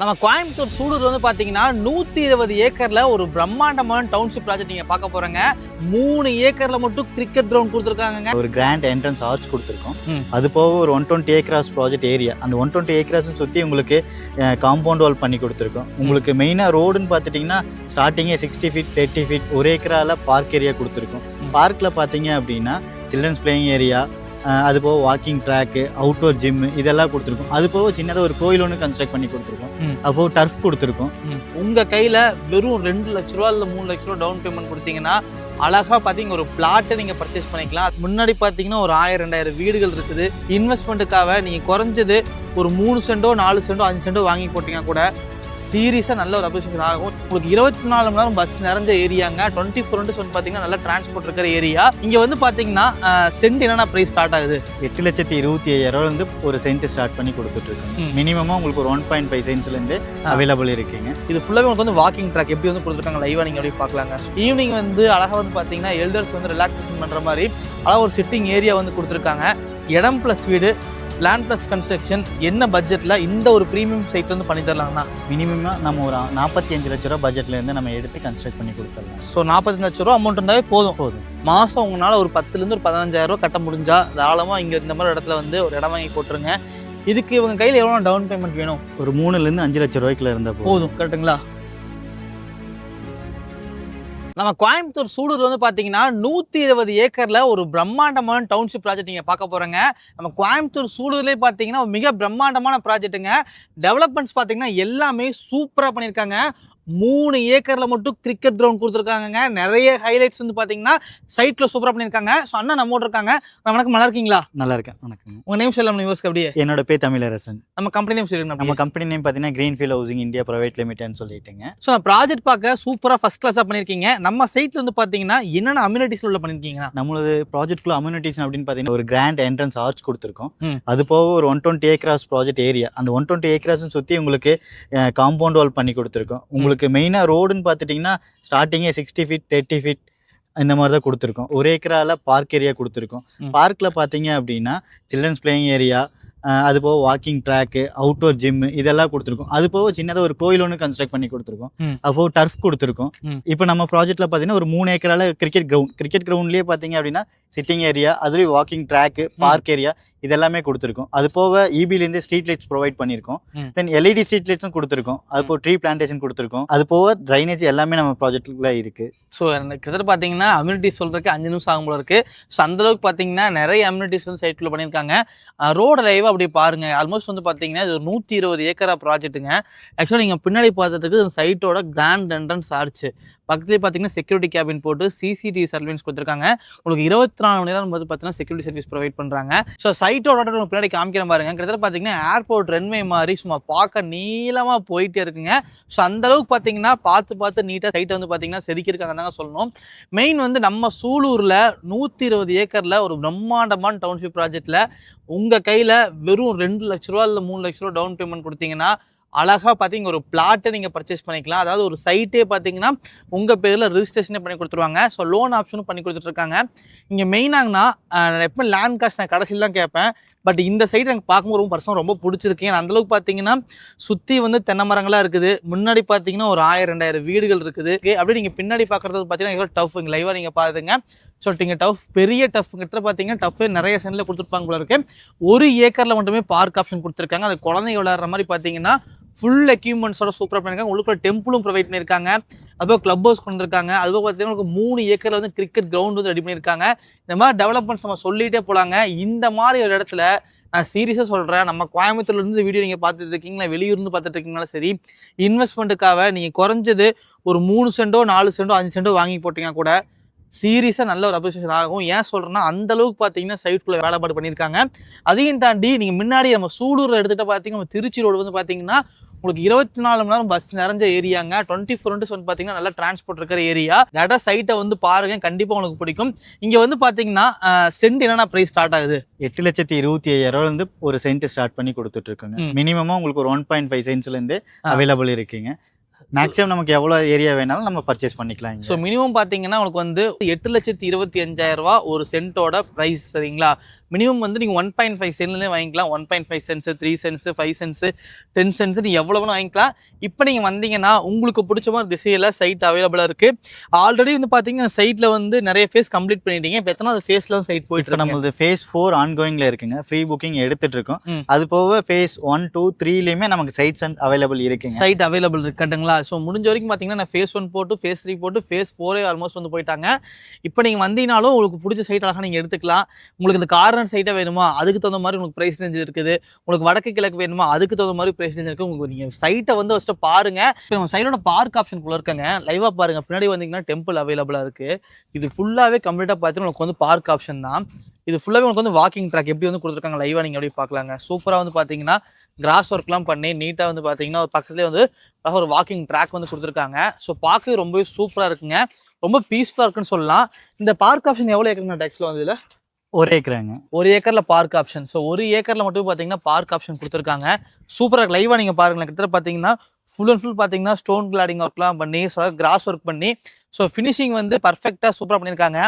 நம்ம கோயம்புத்தூர் சூலூர் வந்து பாத்தீங்கன்னா 120 ஏக்கர்ல ஒரு பிரம்மாண்டமான டவுன்ஷிப் ப்ராஜெக்ட் நீங்க பார்க்க போறீங்க. 3 ஏக்கர்ல மட்டும் கிரிக்கெட் கிரவுண்ட் கொடுத்துருக்காங்க. ஒரு கிராண்ட் என்ட்ரன்ஸ் ஆர்ச் கொடுத்துருக்கோம். அது போக ஒரு 120 ஏக்கராஸ் ப்ராஜெக்ட் ஏரியா, அந்த 120 ஏக்கராஸ் சுற்றி உங்களுக்கு காம்பவுண்ட் வால் பண்ணி கொடுத்துருக்கோம். உங்களுக்கு மெயினாக ரோடுன்னு பார்த்துட்டிங்கன்னா ஸ்டார்டிங்கே 60 ஃபீட் 30 ஃபீட் ஒரு ஏக்கரால பார்க் ஏரியா கொடுத்துருக்கோம். பார்க்கில் பார்த்தீங்க அப்படின்னா சில்ட்ரன்ஸ் பிளேயிங் ஏரியா, அது போக வாக்கிங் ட்ராக்கு, அவுட்டோர் ஜிம்மு இதெல்லாம் கொடுத்துருக்கோம். அது போக சின்னதாக ஒரு கோயில் ஒன்று கன்ஸ்ட்ரக்ட் பண்ணி கொடுத்துருக்கோம். அப்போ டர்ஃப் கொடுத்துருக்கோம். உங்க கையில வெறும் 2 லட்ச ரூபா இல்லை 3 லட்ச ரூபா டவுன் பேமெண்ட் கொடுத்தீங்கன்னா அழகா பாத்தீங்க ஒரு பிளாட்டை நீங்க பர்ச்சேஸ் பண்ணிக்கலாம். முன்னாடி பாத்தீங்கன்னா ஒரு 1000-2000 வீடுகள் இருக்குது. இன்வெஸ்ட்மெண்ட்டுக்காக நீங்க குறைஞ்சது ஒரு 3 சென்டோ 4 சென்டோ 5 சென்டோ வாங்கி போட்டீங்கன்னா கூட சீரியஸாக நல்ல ஒரு அப்ரிசியேஷன் ஆகும். உங்களுக்கு 24 மணி நேரம் பஸ் நிறைஞ்ச ஏரியாங்க. 24/7 பார்த்தீங்கன்னா நல்ல டிரான்ஸ்போர்ட் இருக்கிற ஏரியா. இங்கே வந்து பார்த்தீங்கன்னா சென்ட் என்னென்ன ப்ரைஸ் ஸ்டார்ட் ஆகுது? 8,25,000 ஒரு சென்ட் ஸ்டார்ட் பண்ணி கொடுத்துட்ருக்கோம். மினிமமாக உங்களுக்கு ஒரு 1.5 சென்ட்ஸ்லேருந்து அவைலபிள் இருக்குங்க. இது ஃபுல்லாகவே உங்களுக்கு வந்து வாக்கிங் ட்ராக் எப்படி வந்து கொடுத்துருக்காங்க லைவாக நீங்கள் எப்படி பார்க்கலாங்க. ஈவினிங் வந்து அழகாக வந்து பார்த்தீங்கன்னா எல்டர்ஸ் வந்து ரிலாக்ஸேஷன் பண்ணுற மாதிரி அழகாக ஒரு சிட்டிங் ஏரியா வந்து கொடுத்துருக்காங்க. இடம் ப்ளஸ் வீடு, லேண்ட் ப்ளஸ் கன்ஸ்ட்ரக்ஷன் என்ன பட்ஜெட்டில் இந்த ஒரு ப்ரீமியம் சைட் வந்து பண்ணி தரலாங்கண்ணா? மினிமமாக நம்ம ஒரு 45 லட்ச ரூபா பட்ஜெட்லேருந்து நம்ம எடுத்து கன்ஸ்ட்ரக்ட் பண்ணி கொடுத்துடலாம். ஸோ 45 லட்ச ரூபா அமௌண்ட் இருந்தாலே போதும். மாதம் உங்களால் ஒரு 10,000 ஒரு 15,000 ரூபா கட்ட முடிஞ்சா தாராளமாக இங்கே இந்த மாதிரி இடத்துல வந்து ஒரு இடம் வாங்கி போட்டுருங்க. இதுக்கு இவங்க கையில் எவ்வளோ டவுன் பேமெண்ட் வேணும்? ஒரு 3 5 லட்ச ரூபாய்க்குள்ள இருந்தால் போதும். கரெக்டுங்களா? நம்ம கோயம்புத்தூர் சூலூர் வந்து பார்த்தீங்கன்னா 120 ஏக்கரில் ஒரு பிரம்மாண்டமான டவுன்ஷிப் ப்ராஜெக்ட் நீங்கள் பார்க்க போகிறேங்க. நம்ம கோயம்புத்தூர் சூலூர்லேயே பார்த்தீங்கன்னா மிக பிரம்மாண்டமான ப்ராஜெக்ட்டுங்க. டெவலப்மெண்ட்ஸ் பார்த்தீங்கன்னா எல்லாமே சூப்பராக பண்ணியிருக்காங்க. 3 ஏக்கரில் மட்டும் கிரிக்கெட் கிரவுண்ட் கொடுத்துருக்காங்க. நிறைய ஹைலைட்ஸ் வந்து பார்த்தீங்கன்னா சைட்டில் சூப்பராக பண்ணியிருக்காங்க. ஸோ அண்ணா நம்மோட இருக்காங்க. வணக்கம், நல்லா இருக்கீங்களா? நல்லா இருக்கேன். வணக்கம். உங்கள் நேம் சொல்லலாம் யூஸ்க்கு அப்படியே? என்னோட பேர் தமிழரசன். நம்ம கம்பெனி நேம் சொல்லிருக்கோம். நம்ம கம்பெனி நேம் பார்த்தீங்கன்னா கிரீன்ஃபீல்ட் ஹவுசிங் இந்தியா பிரைவேட் லிமிடெட்னு சொல்லிட்டுங்க. ஸோ நான் ப்ராஜெக்ட் பார்க்க சூப்பராக ஃபஸ்ட் கிளாஸாக பண்ணியிருக்கீங்க. நம்ம சைட்டில் வந்து பார்த்தீங்கன்னா என்னென்ன அம்யூனிட்டிஸ் உள்ள பண்ணியிருக்கீங்கன்னா? நம்மளது ப்ராஜெக்ட்குள்ள அம்யூனிட்டிஸ் அப்படின்னு பார்த்தீங்கன்னா ஒரு கிராண்ட் என்ட்ரன்ஸ் ஆர்ச் கொடுத்துருக்கோம். அது போக ஒரு 120 ஏக்கராஸ் ப்ராஜெக்ட் ஏரியா, அந்த 120 ஏக்கராஸ் சுற்றி உங்களுக்கு காம்பவுண்ட் வால் பண்ணி கொடுத்துருக்கோம். உங்களுக்கு மெயினாக ரோடுன்னு பார்த்துட்டிங்கன்னா ஸ்டார்டிங்கே 60 ஃபீட் 30 ஃபீட் இந்த மாதிரி தான் கொடுத்துருக்கோம். ஒரு ஏக்கரால பார்க் ஏரியா கொடுத்துருக்கோம். பார்க்கில் பார்த்தீங்க அப்படின்னா சில்ட்ரன்ஸ் பிளேயிங் ஏரியா, அது போக வாக்கிங் ட்ராக்கு, அவுட்டோர் ஜிம்மு இதெல்லாம் கொடுத்துருக்கோம். அது போக சின்னதாக ஒரு கோயில் ஒன்று கன்ஸ்ட்ரக்ட் பண்ணி கொடுத்துருக்கோம். அப்போ டர்ஃப் கொடுத்துருக்கோம். இப்போ நம்ம ப்ராஜெக்ட்ல பார்த்தீங்கன்னா ஒரு 3 ஏக்கரால கிரிக்கெட் கிரவுண்ட்லேயே பார்த்தீங்க அப்படின்னா சிட்டிங் ஏரியா, அதுலேயும் வாக்கிங் ட்ராக்கு, பார்க் ஏரியா இதெல்லாமே கொடுத்துருக்கோம். அது போக இபிலேருந்து ஸ்ட்ரீட் லைட்ஸ் ப்ரொவைட் பண்ணியிருக்கோம். தென் எல்இடி ஸ்ட்ரீட் லைட்ஸும் கொடுத்துருக்கோம். அது போக ட்ரீ பிளான்டேஷன் கொடுத்துருக்கோம். அது போக ட்ரைனேஜ் எல்லாமே நம்ம ப்ராஜெக்ட்ல இருக்குது. ஸோ கிட்டத்தட்ட பார்த்தீங்கன்னா அம்யூனிட்டிஸ் சொல்கிறதுக்கு 5 நிமிஷம் ஆகும் போல இருக்குது. ஸோ அந்தளவுக்கு பார்த்தீங்கன்னா நிறைய அம்யூனிட்டிஸ் வந்து சைட்டில் பண்ணியிருக்காங்க. ரோடு லைவாக அப்படி பாருங்கள். ஆல்மோஸ்ட் வந்து பார்த்தீங்கன்னா இது ஒரு 120 ஏக்கரா ப்ராஜெக்ட்டுங்க. ஆக்சுவலாக நீங்கள் பின்னாடி பார்த்துட்டு இந்த சைட்டோட கிராண்ட் என்ட்ரன்ஸ் ஆர்ச்சு பக்கத்துலேயே பார்த்தீங்கன்னா செக்யூரிட்டி கேபின் போட்டு சிசிடிவி சர்வீஸ் கொடுத்துருக்காங்க. உங்களுக்கு 24 மணி நேரம் வந்து பார்த்தீங்கன்னா செக்யூரிட்டி சர்வீஸ் ப்ரொவைட் பண்ணுறாங்க. ஸோ சைட்டோட பின்னாடி காமிக்கிற பாருங்க. கிட்டத்தட்ட பார்த்தீங்கன்னா ஏர்போர்ட் ரன்வே மாதிரி சும்மா பார்க்க நீளமாக போயிட்டே இருக்குங்க. ஸோ அந்தளவுக்கு பார்த்தீங்கன்னா பார்த்து நீட்டாக சைட்டை வந்து பார்த்தீங்கன்னா செதுக்கியிருக்காங்க தாங்க சொல்லணும். மெயின் வந்து நம்ம சூலூரில் 120 ஏக்கரில் ஒரு பிரம்மாண்டமான டவுன்ஷிப் ப்ராஜெக்டில் உங்கள் கையில் வெறும் 2 லட்ச ரூபா இல்லை 3 லட்ச ரூபா டவுன் பேமெண்ட் கொடுத்தீங்கன்னா அழகாக பார்த்தீங்க ஒரு பிளாட்டை நீங்கள் பர்ச்சேஸ் பண்ணிக்கலாம். அதாவது ஒரு சைட்டே பார்த்தீங்கன்னா உங்கள் பேரில் ரிஜிஸ்ட்ரேஷனே பண்ணி கொடுத்துருவாங்க. ஸோ லோன் ஆப்ஷனும் பண்ணி கொடுத்துட்ருக்காங்க. இங்கே மெயினாகனா எப்போ லேண்ட் காஸ்ட் நான் கடைசியில் தான் கேட்பேன். பட் இந்த சைடு எனக்கு பார்க்கும்போது ரொம்ப பிடிச்சிருக்கு. ஏன்னா அந்தளவுக்கு பார்த்தீங்கன்னா சுற்றி வந்து தென்னை மரங்களாக இருக்குது. முன்னாடி பார்த்தீங்கன்னா ஒரு 1000-2000 வீடுகள் இருக்குது. அப்படியே நீங்கள் பின்னாடி பார்க்குறது பார்த்தீங்கன்னா டஃப் இங்கே லைவாக நீங்கள் பார்த்துங்க. ஸோ நீங்கள் டஃப் பெரிய டஃப் கிட்ட பார்த்தீங்கன்னா டஃப் நிறைய சென்டில் கொடுத்துருப்பாங்க போல இருக்கு. 1 ஏக்கரில் மட்டுமே பார்க் ஆப்ஷன் கொடுத்துருக்காங்க. அது குழந்தைங்க விளையாடுற மாதிரி பார்த்தீங்கன்னா ஃபுல் எக்யூப்மெண்ட்ஸோட சூப்பராக பண்ணியிருக்காங்க. உங்களுக்கு டெம்பிளும் ப்ரொவைட் பண்ணியிருக்காங்க. அதுபோக கிளப் ஹவுஸ் கொண்டு இருக்காங்க. அதுபோக பார்த்தீங்கன்னா உங்களுக்கு 3 ஏக்கரில் வந்து கிரிக்கெட் கிரவுண்ட் வந்து ரெடி பண்ணியிருக்காங்க. இந்த மாதிரி டெவலப்மெண்ட்ஸ் நம்ம சொல்லிகிட்டே போகலாங்க. இந்த மாதிரி ஒரு இடத்துல நான் சீரியஸாக சொல்கிறேன், நம்ம கோயம்புத்தூர்லேருந்து வீடியோ நீங்கள் பார்த்துட்டு இருக்கீங்களா, வெளியூர்ந்து பார்த்துட்டு இருக்கீங்களா சரி, இன்வெஸ்ட்மெண்ட்டுக்காக நீங்கள் குறைஞ்சது ஒரு 3 சென்டோ 4 சென்டோ 5 சென்டோ வாங்கி போட்டிங்கன்னா கூட சீரியஸாக நல்ல ஒரு அப்ரிசியேஷன் ஆகும். ஏன் சொல்கிறேன்னா அந்தளவுக்கு பார்த்தீங்கன்னா சைட்குள்ளே வேலைப்பாடு பண்ணியிருக்காங்க. அதையும் தாண்டி நீங்கள் முன்னாடி நம்ம சூலூரில் எடுத்துகிட்டு பார்த்தீங்கன்னா நம்ம திருச்சி ரோடு வந்து பார்த்தீங்கன்னா உங்களுக்கு 24 மணி நேரம் பஸ் நிறைஞ்ச ஏரியாங்க. 24/7 பார்த்தீங்கன்னா நல்லா டிரான்ஸ்போர்ட் இருக்கிற ஏரியா. டேட்டா சைட்டை வந்து பாருங்கள், கண்டிப்பாக உங்களுக்கு பிடிக்கும். இங்கே வந்து பார்த்தீங்கன்னா சென்ட் என்னென்ன ப்ரைஸ் ஸ்டார்ட் ஆகுது? 8,25,000 ஒரு சென்ட் ஸ்டார்ட் பண்ணி கொடுத்துட்ருக்கோங்க. மினிமமாக உங்களுக்கு ஒரு 1.5 சென்ட்ஸ்லேருந்து அவைலபிள் இருக்குங்க. மேக்ஸிமம் நமக்கு எவ்வளோ ஏரியா வேணாலும் நம்ம பர்ச்சேஸ் பண்ணிக்கலாம். ஸோ மினிமம் பார்த்தீங்கன்னா உங்களுக்கு வந்து 8,25,000 ரூபா ஒரு சென்ட்டோட ப்ரைஸ் சரிங்களா. மினிமம் வந்து நீங்கள் 1.5 சென்ட்லேருந்தே வாங்கிக்கலாம். 1.5 சென்ட்ஸ், 3 சென்ட்ஸ், 5 சென்ட்ஸ், 10 சென்ட்ஸ் நீங்கள் எவ்வளோ வேணும் வாங்கிக்கலாம். இப்போ நீங்கள் வந்தீங்கன்னா உங்களுக்கு பிடிச்ச மாதிரி திசையில் சைட் அவைலபிளாக இருக்குது. ஆல்ரெடி வந்து பார்த்தீங்கன்னா சைட்டில் வந்து நிறைய ஃபேஸ் கம்ப்ளீட் பண்ணிட்டீங்க. இப்போ எத்தனை ஃபேஸில் சைட் போயிட்டு இருக்கு? நம்மளது ஃபேஸ் 4 ஆன்கோயிங்கில் இருக்குங்க. ஃப்ரீ புக்கிங் எடுத்துட்டு இருக்கோம். அது போக ஃபேஸ் 1, 2, 3லையுமே நமக்கு சைட்ஸ் அவைலபிள் இருக்குங்க. சைட் அவைலபிள் இருக்குங்களா? ஸோ முடிஞ்ச வரைக்கும் பார்த்தீங்கன்னா நான் ஃபேஸ் 1 போட்டு ஃபேஸ் 3 போட்டு ஃபேஸ் 4 ஆல்மோஸ்ட் வந்து போயிட்டாங்க. இப்போ நீங்கள் வந்தீங்கனாலும் உங்களுக்கு பிடிச்ச சைட் அழகாக நீங்கள் எடுத்துக்கலாம். உங்களுக்கு இந்த கார்னர் சைட்டாக வேணுமா அதுக்கு தகுந்த மாதிரி உங்களுக்கு ப்ரைஸ் ரேஞ்ச் இருக்குது. உங்களுக்கு வடக்கு கிழக்கு வேணுமா அதுக்கு தகுந்த மாதிரி ப்ரைஸ் ரேஞ்ச் இருக்குது. உங்களுக்கு நீங்கள் சைட்டை வந்து ஃபஸ்ட்டு பாருங்கள். இப்போ நம்ம சைடோட பார்க் ஆப்ஷன் போல இருக்காங்க. லைவாக பாருங்கள். பின்னாடி வந்தீங்கன்னா டெம்பிள் அவைலபிளாக இருக்குது. இது ஃபுல்லாகவே கம்ப்ளீட்டாக பார்த்தீங்கன்னா உங்களுக்கு வந்து பார்க் ஆப்ஷன் தான். இது ஃபுல்லாகவே உங்களுக்கு வந்து வாக்கிங் ட்ராக் எப்படி வந்து கொடுத்துருக்காங்க லைவாக நீங்கள் எப்படி பார்க்கலாங்க. சூப்பராக வந்து பார்த்தீங்கன்னா கிராஸ் ஒர்க்லாம் பண்ணி நீட்டாக வந்து பார்த்தீங்கன்னா ஒரு பக்கத்துலேயே வந்து ஒரு வாக்கிங் ட்ராக் வந்து கொடுத்துருக்காங்க. ஸோ பார்க்கவே ரொம்பவே சூப்பராக இருக்குங்க. ரொம்ப பீஸ்ஃபுல்லாக இருக்குன்னு சொல்லலாம். இந்த பார்க் ஆப்ஷன் எவ்வளோ ஏக்கர் ஆக்சுவலாக வந்து இதில் 1 ஏக்கராங்க. 1 ஏக்கரில் பார்க் ஆப்ஷன். ஸோ 1 ஏக்கரில் மட்டும் பார்த்தீங்கன்னா பார்க் ஆப்ஷன் கொடுத்துருக்காங்க. சூப்பராக லைவாக நீங்கள் பாருங்களேன். கிட்டத்தட்ட பார்த்தீங்கன்னா ஃபுல் அண்ட் ஃபுல் பார்த்தீங்கன்னா ஸ்டோன் கிளாடிங் ஒர்க்லாம் பண்ணி கிராஸ் ஒர்க் பண்ணி ஸோ ஃபினிஷிங் வந்து பர்ஃபெக்டாக சூப்பராக பண்ணியிருக்காங்க.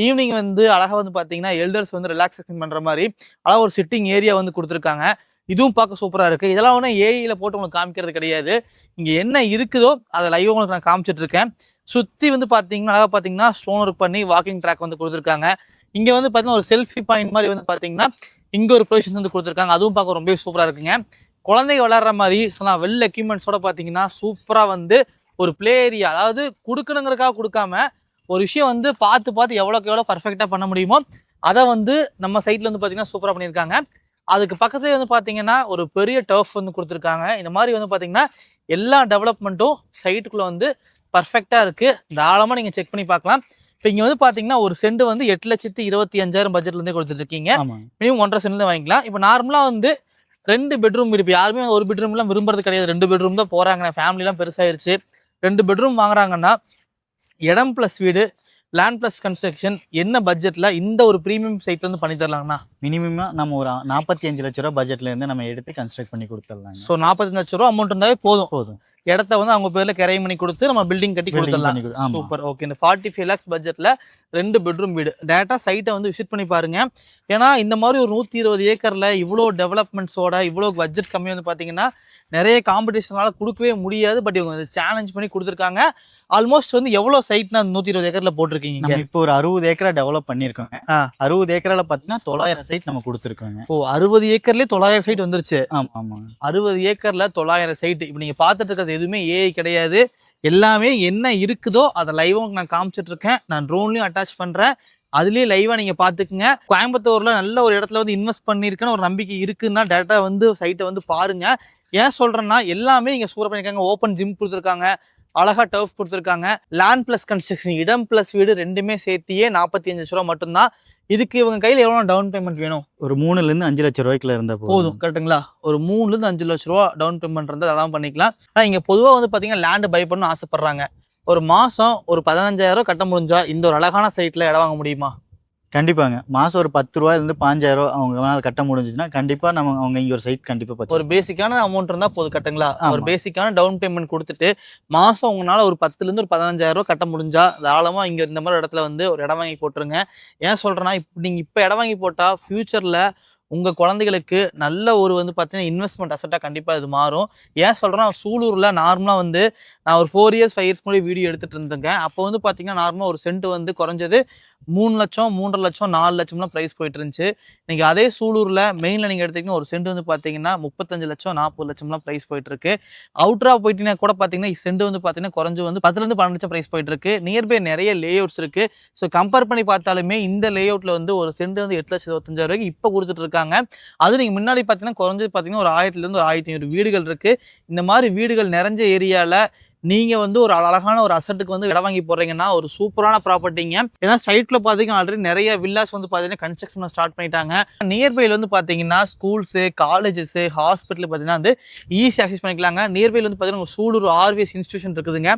ஈவினிங் வந்து அழகாக வந்து பார்த்தீங்கன்னா எல்டர்ஸ் வந்து ரிலாக்ஸேஷன் பண்ணுற மாதிரி அழகாக ஒரு சிட்டிங் ஏரியா வந்து கொடுத்துருக்காங்க. இதுவும் பார்க்க சூப்பராக இருக்குது. இதெல்லாம் ஒன்றும் ஏஐயில் போட்டு உங்களுக்கு காமிக்கிறது கிடையாது. இங்கே என்ன இருக்குதோ அதை லைவாக உங்களுக்கு நான் காமிச்சிட்ருக்கேன். சுற்றி வந்து பார்த்தீங்கன்னா அழகாக பார்த்தீங்கன்னா ஸ்டோன் ஒர்க் பண்ணி வாக்கிங் ட்ராக் வந்து கொடுத்துருக்காங்க. இங்கே வந்து பார்த்தீங்கன்னா ஒரு செல்ஃபி பாயிண்ட் மாதிரி வந்து பார்த்தீங்கன்னா இங்கே ஒரு ப்ரொவிஷன் வந்து கொடுத்துருக்காங்க. அதுவும் பார்க்க ரொம்பவே சூப்பராக இருக்குங்க. குழந்தைங்க விளையாடுற மாதிரி சொன்னால் வெல் எக்யூப்மெண்ட்ஸோட பார்த்தீங்கன்னா சூப்பராக வந்து ஒரு பிளே ஏரியா, அதாவது கொடுக்கணுங்கிறதுக்காக கொடுக்காம ஒரு விஷயம் வந்து பார்த்து எவ்வளோக்கு எவ்வளோ பர்ஃபெக்டாக பண்ண முடியுமோ அதை வந்து நம்ம சைட்டில் வந்து பார்த்தீங்கன்னா சூப்பராக பண்ணியிருக்காங்க. அதுக்கு பக்கத்துலேயே வந்து பார்த்தீங்கன்னா ஒரு பெரிய டர்ஃப் வந்து கொடுத்துருக்காங்க. இந்த மாதிரி வந்து பார்த்தீங்கன்னா எல்லா டெவலப்மெண்ட்டும் சைட்டுக்குள்ளே வந்து பர்ஃபெக்டாக இருக்குது. தாராளமாக நீங்கள் செக் பண்ணி பார்க்கலாம். இப்போ இங்கே வந்து பார்த்தீங்கன்னா ஒரு சென்ட் வந்து 8,25,000 பட்ஜெட்லேருந்தே கொடுத்துட்ருக்கீங்க. மினிமம் 1.5 சென்ட்லேருந்து வாங்கிக்கலாம். இப்போ நார்மலாக வந்து 2 பெட்ரூம் வீடு, இப்போ யாருமே 1 பெட்ரூம்லாம் விரும்புறது கிடையாது. 2 பெட்ரூம் தான் போகிறாங்க. ஃபேமிலிலாம் பெருசாயிருச்சு. 2 பெட்ரூம் வாங்குறாங்கன்னா இடம் ப்ளஸ் வீடு, லேண்ட் ப்ளஸ் கன்ஸ்ட்ரக்ஷன் என்ன பட்ஜெட்டில் இந்த ஒரு ப்ரீமியம் சைட் வந்து பண்ணி தரலாங்கண்ணா? மினிமமாக நம்ம ஒரு 45 லட்ச ரூபா பட்ஜெட்லேருந்து நம்ம எடுத்து கன்ஸ்ட்ரக்ட் பண்ணி கொடுத்துடலாம். ஸோ 45 லட்ச ரூபா அமௌண்ட் இருந்தாவே போதும். இடத்த வந்து அவங்க பேர்ல கிரையம் பண்ணி கொடுத்து நம்ம பில்டிங் கட்டி கொடுத்துடலாம். சூப்பர். ஓகே. இந்த 45 lakhs பட்ஜெட்ல 2 பெட்ரூம் வீடு டேரக்டா சைட்டை வந்து விசிட் பண்ணி பாருங்க. ஏன்னா இந்த மாதிரி ஒரு 120 ஏக்கர்ல இவ்வளோ டெவலப்மெண்ட்ஸோட இவ்வளோ பட்ஜெட் கம்மி வந்து பார்த்தீங்கன்னா நிறைய காம்படிஷனால கொடுக்கவே முடியாது. பட் இவங்க சேலஞ்ச் பண்ணி கொடுத்துருக்காங்க. ஆல்மோஸ்ட் வந்து எவ்வளோ சைட்னா 120 ஏக்கர்ல போட்டிருக்கீங்க? இப்போ ஒரு 60 ஏக்கரா டெவலப் பண்ணியிருக்கோங்க. 60 ஏக்கரால பார்த்தீங்கன்னா 900 சைட் நம்ம கொடுத்துருக்கோங்க. ஓ, 60 ஏக்கர்லேயே 900 சைட் வந்துருச்சு. ஆமாம். 60 ஏக்கர்ல 900 சைட். இப்போ நீங்க பார்த்துட்டு இருக்கிறது எதுவுமே ஏஐ கிடையாது. எல்லாமே என்ன இருக்குதோ அதை லைவாக நான் காமிச்சிட்டு இருக்கேன். நான் ட்ரோன்லையும் அட்டாச் பண்றேன். அதுலேயே லைவாக நீங்கள் பார்த்துக்குங்க. கோயம்புத்தூர்ல நல்ல ஒரு இடத்துல வந்து இன்வெஸ்ட் பண்ணியிருக்கேன்னு ஒரு நம்பிக்கை இருக்குன்னா டேரெக்டாக வந்து சைட்டை வந்து பாருங்க. ஏன் சொல்றேன்னா எல்லாமே இங்கே சூப்பர் பண்ணியிருக்காங்க. ஓப்பன் ஜிம் கொடுத்துருக்காங்க, அழகா டர்ஃப் கொடுத்துருக்காங்க. லேண்ட் பிளஸ் கன்ஸ்ட்ரக்ஷன், இடம் பிளஸ் வீடு ரெண்டுமே சேர்த்தியே 45 லட்ச ரூபா மட்டும்தான். இதுக்கு இவங்க கையில் எவ்வளோ டவுன் பேமெண்ட் வேணும்? ஒரு 3லேருந்து 5 லட்ச ரூபாய்க்குள்ள இருந்தால் போதும். கரெக்டுங்களா? ஒரு 3லேருந்து 5 லட்ச ரூபா டவுன் பேமெண்ட் இருந்தால் அதெல்லாம் பண்ணிக்கலாம். ஆனால் இங்கே பொதுவாக வந்து பார்த்தீங்கன்னா லேண்டு பை பண்ணணும்னு ஆசைப்படுறாங்க. ஒரு மாதம் ஒரு 15,000 கட்ட முடிஞ்சா இந்த ஒரு அழகான சைட்டில் இடம் வாங்க முடியுமா? கண்டிப்பாங்க. மாதம் ஒரு 10 ரூபாயிலிருந்து 15,000 அவங்க கட்ட முடிஞ்சுச்சுன்னா கண்டிப்பாக அவங்க இங்கே ஒரு சைட் கண்டிப்பாக ஒரு பேசிக்கான அமௌண்ட் இருந்தால் போதும். கட்டுங்களா? ஒரு பேசிக்கான டவுன் பேமெண்ட் கொடுத்துட்டு மாதம் உங்களால் ஒரு 10லேருந்து ஒரு 15,000 கட்ட முடிஞ்சா தாராளமாக இங்கே இந்த மாதிரி இடத்துல வந்து ஒரு இடம் வாங்கி போட்டுருங்க. ஏன் சொல்கிறேன்னா நீங்கள் இப்போ இடம் வாங்கி போட்டால் ஃப்யூச்சரில் உங்கள் குழந்தைகளுக்கு நல்ல ஒரு வந்து பார்த்தீங்கன்னா இன்வெஸ்ட்மெண்ட் அசட்டாக கண்டிப்பாக இது மாறும். ஏன் சொல்கிறேன்னா சூலூரில் நார்மலாக வந்து நான் ஒரு 4 இயர்ஸ் 5 இயர்ஸ் முன்னாடி வீடியோ எடுத்துகிட்டு இருந்தேங்க. அப்போ வந்து பார்த்தீங்கன்னா நார்மலாக ஒரு சென்ட் வந்து குறைஞ்சது 3 லட்சம் 3.5 லட்சம் 4 லட்சம்லாம் ப்ரைஸ் போயிட்டு இருந்துச்சு. இன்றைக்கி அதே சூலூரில் மெயினில் நீங்கள் எடுத்திங்கன்னா ஒரு சென்ட் வந்து பார்த்தீங்கன்னா 35 லட்சம் 40 லட்சம்லாம் ப்ரைஸ் போயிட்டுருக்கு. அவுட்டராக போயிட்டீங்கன்னா கூட பார்த்தீங்கன்னா சென்ட் வந்து பார்த்தீங்கன்னா குறைஞ்சு வந்து 10லேருந்து 12 லட்சம் ப்ரைஸ் போயிட்டுருக்கு. நியர்பை நிறைய லே அவுட்ஸ் இருக்குது. ஸோ கம்பேர் பண்ணி பார்த்தாலுமே இந்த லே அவுட்டில் வந்து ஒரு சென்ட் வந்து 8,25,000 இப்போ கொடுத்துட்ருக்காங்க. அது நீங்கள் முன்னாடி பார்த்தீங்கன்னா குறைஞ்சது பார்த்தீங்கன்னா ஒரு 1000லேருந்து ஒரு 1500 வீடுகள் இருக்குது. இந்த மாதிரி வீடுகள் நிறைஞ்ச ஏரியாவில் நீங்கள் வந்து ஒரு அழகான ஒரு அசட்டுக்கு வந்து இடம் வாங்கி போடுறீங்கன்னா ஒரு சூப்பரான ப்ராப்பர்ட்டிங்க. ஏன்னா சைட்டில் பார்த்தீங்கன்னா ஆல்ரெடி நிறைய வில்லாஸ் வந்து பார்த்தீங்கன்னா கன்ஸ்ட்ரக்ஷன் ஸ்டார்ட் பண்ணிட்டாங்க. நியர்பையில் வந்து பார்த்தீங்கன்னா ஸ்கூல்ஸு, காலேஜஸ், ஹாஸ்பிட்டல் பார்த்தீங்கன்னா வந்து ஈஸி அக்சஸ் பண்ணிக்கலாங்க. நியர்பையில் வந்து பார்த்தீங்கன்னா சூலூர் ஆர்விஎஸ் இன்ஸ்டியூஷன் இருக்குதுங்க.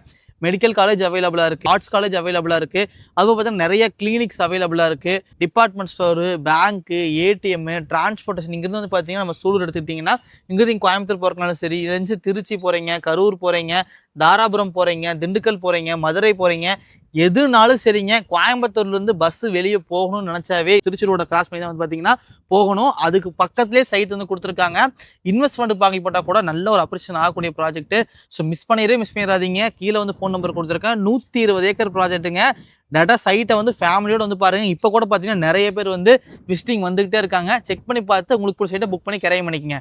மெடிக்கல் காலேஜ் அவைலபிளாக இருக்குது, ஆர்ட்ஸ் காலேஜ் அவைலபிளாக இருக்குது. அதுவும் பார்த்தீங்கன்னா நிறைய கிளினிக்ஸ் அவைலபிளாக இருக்குது. டிபார்ட்மெண்ட் ஸ்டோரு, பேங்க்கு, ஏடிஎம், டிரான்ஸ்போர்ட்டேஷன். இங்கேருந்து வந்து பார்த்தீங்கன்னா நம்ம சூலூர் எடுத்துக்கிட்டிங்கன்னா இங்கேருந்து நீங்கள் கோயம்புத்தூர் போகிறதுனாலும் சரி, இருந்து திருச்சி போகிறீங்க, கரூர் போகிறீங்க, தாராபுரம் போகிறீங்க, திண்டுக்கல் போகிறீங்க, மதுரை போகிறீங்க, எதுனாலும் சரிங்க, கோயம்புத்தூர்லேருந்து பஸ்ஸு வெளியே போகணும்னு நினச்சாவே திருச்செங்கோட கிராஸ் பண்ணி தான் வந்து பார்த்தீங்கன்னா போகணும். அதுக்கு பக்கத்துலேயே சைட் வந்து கொடுத்துருக்காங்க. இன்வெஸ்ட்மெண்ட் வாங்கி போட்டால் கூட நல்ல ஒரு அப்ரிஷன் ஆகக்கூடிய ப்ராஜெக்ட். ஸோ மிஸ் பண்ணிடாதீங்க. கீழே வந்து ஃபோன் நம்பர் கொடுத்துருக்கேன். 120 ஏக்கர் ப்ராஜெக்ட்டுங்க. டேட்டா சைட்டை வந்து ஃபேமிலியோட வந்து பாருங்க. இப்போ கூட பார்த்தீங்கன்னா நிறைய பேர் வந்து விசிட்டிங் வந்துகிட்டே இருக்காங்க. செக் பண்ணி பார்த்து உங்களுக்கு ஒரு சைட்டை புக் பண்ணி கிரையம் பண்ணிக்கங்க.